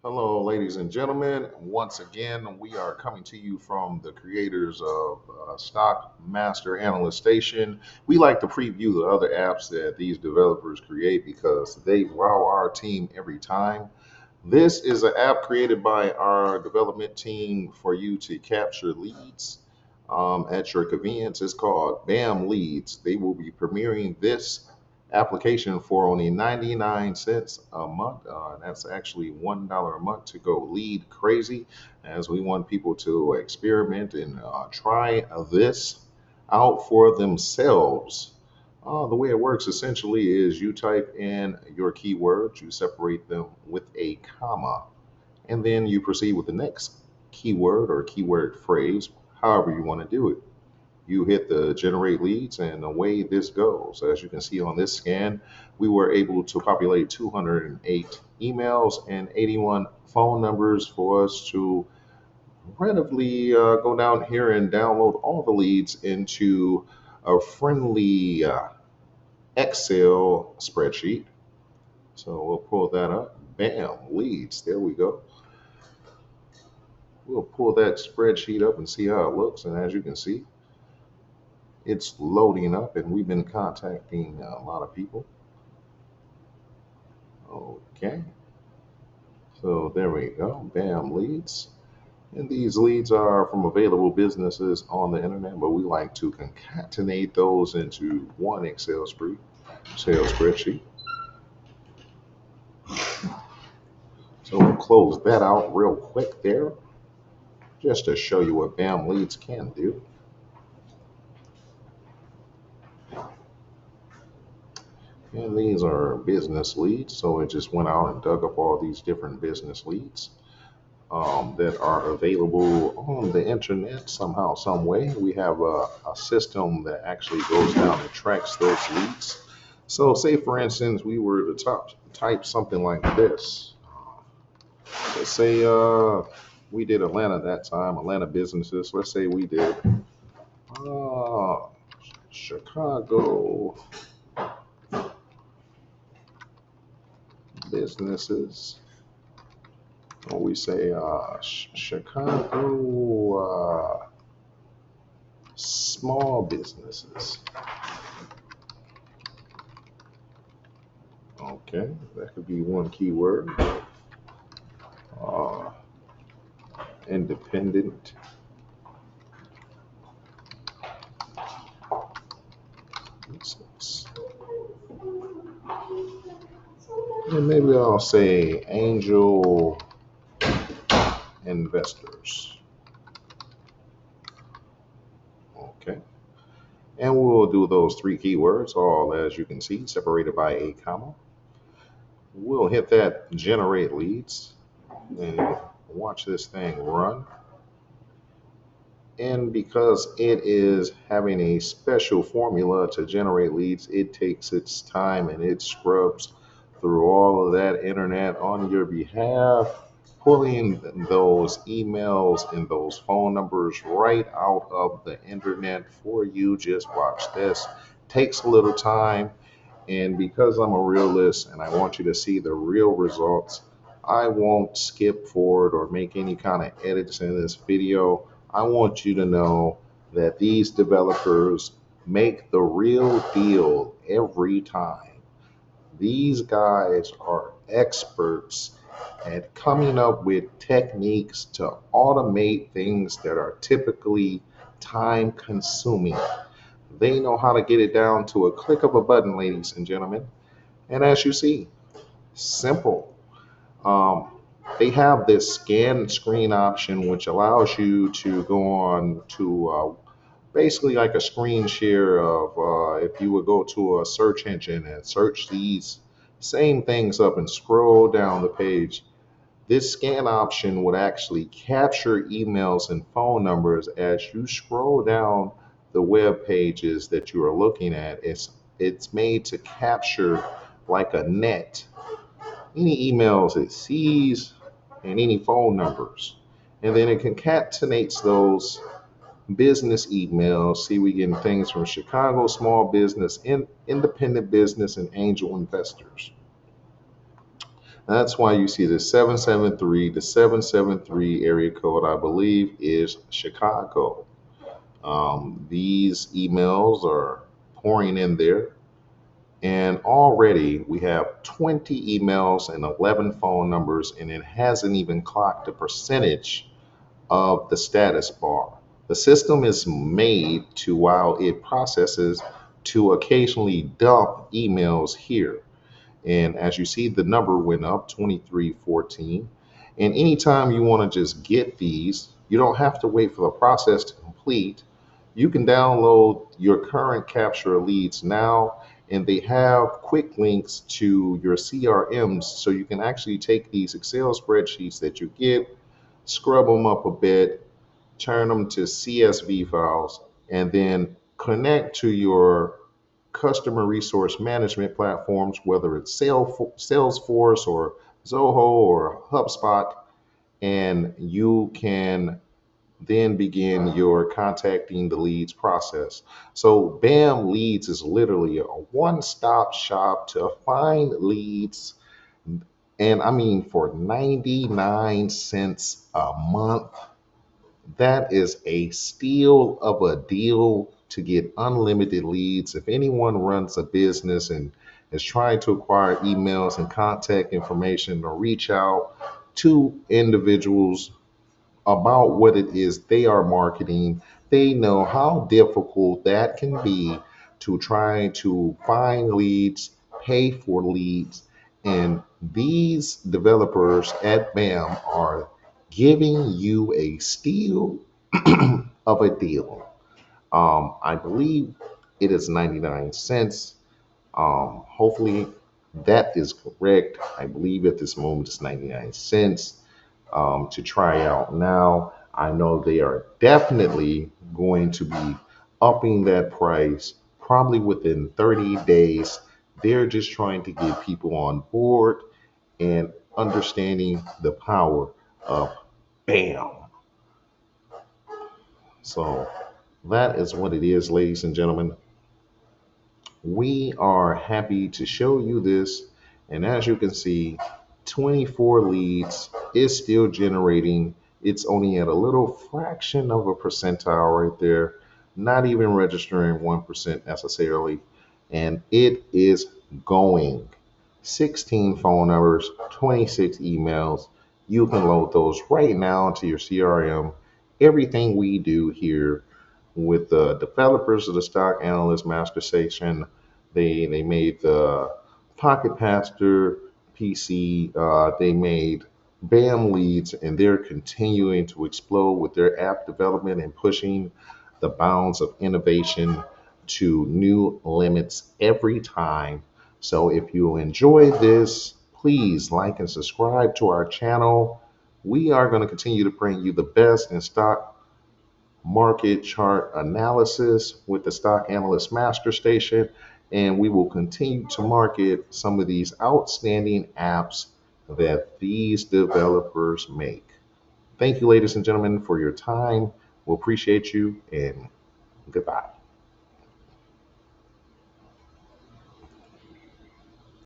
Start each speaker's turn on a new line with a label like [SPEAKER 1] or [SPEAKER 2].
[SPEAKER 1] Hello, ladies and gentlemen. Once again, we are coming to you from the creators of Stock Master Analyst Station. We like to preview the other apps that these developers create because they wow our team every time. This is an app created by our development team for you to capture leads at your convenience. It's called BAM Leads. They will be premiering this application for only 99 cents a month. That's actually $1 a month to go lead crazy as we want people to experiment and try this out for themselves. The way it works essentially is you type in your keywords, you separate them with a comma, and then you proceed with the next keyword or keyword phrase, however you want to do it. You hit the generate leads, and away this goes. As you can see on this scan, we were able to populate 208 emails and 81 phone numbers for us to relatively go down here and download all the leads into a friendly Excel spreadsheet. So we'll pull that up. Bam, leads. There we go. We'll pull that spreadsheet up and see how it looks. And as you can see, it's loading up, and we've been contacting a lot of people. Okay, so there we go. Bam, leads. And these leads are from available businesses on the internet, but we like to concatenate those into one sales spreadsheet. So we'll close that out real quick there, just to show you what BAM leads can do. And these are business leads, so it just went out and dug up all these different business leads that are available on the internet somehow, some way. We have a system that actually goes down and tracks those leads. So, say for instance, we were to type something like this. Let's say we did Atlanta that time, Atlanta businesses. Let's say we did uh, Chicago businesses. Or we say Chicago small businesses. Okay, that could be one keyword. Uh, independent business. And maybe I'll say angel investors. Okay. And we'll do those three keywords, all as you can see, separated by a comma. We'll hit that generate leads and watch this thing run. And because it is having a special formula to generate leads, it takes its time and it scrubs through all of that internet on your behalf, pulling those emails and those phone numbers right out of the internet for you. Just watch this. Takes a little time, and because I'm a realist and I want you to see the real results, I won't skip forward or make any kind of edits in this video. I want you to know that these developers make the real deal every time. These guys are experts at coming up with techniques to automate things that are typically time consuming. They know how to get it down to a click of a button, ladies and gentlemen. And as you see, simple. Um, they have this scan screen option, which allows you to go on to basically like a screen share of if you would go to a search engine and search these same things up and scroll down the page. This scan option would actually capture emails and phone numbers as you scroll down the web pages that you are looking at. It's made to capture like a net any emails it sees and any phone numbers. And then it concatenates those business emails. See, we getting things from Chicago small business, independent business, and angel investors. That's why you see the 773, the 773 area code, I believe, is Chicago. These emails are pouring in there. And already we have 20 emails and 11 phone numbers, and it hasn't even clocked the percentage of the status bar. The system is made to, while it processes, to occasionally dump emails here. And as you see, the number went up 2314. And anytime you want to just get these, you don't have to wait for the process to complete. You can download your current capture leads now, and they have quick links to your CRMs. So you can actually take these Excel spreadsheets that you get, scrub them up a bit, turn them to CSV files, and then connect to your customer resource management platforms, whether it's Salesforce or Zoho or HubSpot, and you can then begin your contacting the leads process. So BAM Leads is literally a one-stop shop to find leads, and I mean for 99 cents a month. That is a steal of a deal to get unlimited leads. If anyone runs a business and is trying to acquire emails and contact information or reach out to individuals about what it is they are marketing, they know how difficult that can be to try to find leads, pay for leads. And these developers at BAM are giving you a steal of a deal. I believe it is 99 cents. Hopefully that is correct. I believe at this moment it's 99 cents to try out now. I know they are definitely going to be upping that price probably within 30 days. They're just trying to get people on board and understanding the power of BAM. So that is what it is, ladies and gentlemen. We are happy to show you this. And as you can see, 24 leads is still generating. It's only at a little fraction of a percentile right there, not even registering 1% necessarily. And it is going. 16 phone numbers, 26 emails. You can load those right now to your CRM. Everything we do here with the developers of the Stock Analyst Master Station, they made the Pocket Pastor PC. They made BAM leads, and they're continuing to explode with their app development and pushing the bounds of innovation to new limits every time. So if you enjoy this, please like and subscribe to our channel. We are going to continue to bring you the best in stock market chart analysis with the Stock Analyst Master Station, and we will continue to market some of these outstanding apps that these developers make. Thank you, ladies and gentlemen, for your time. We appreciate you, and goodbye.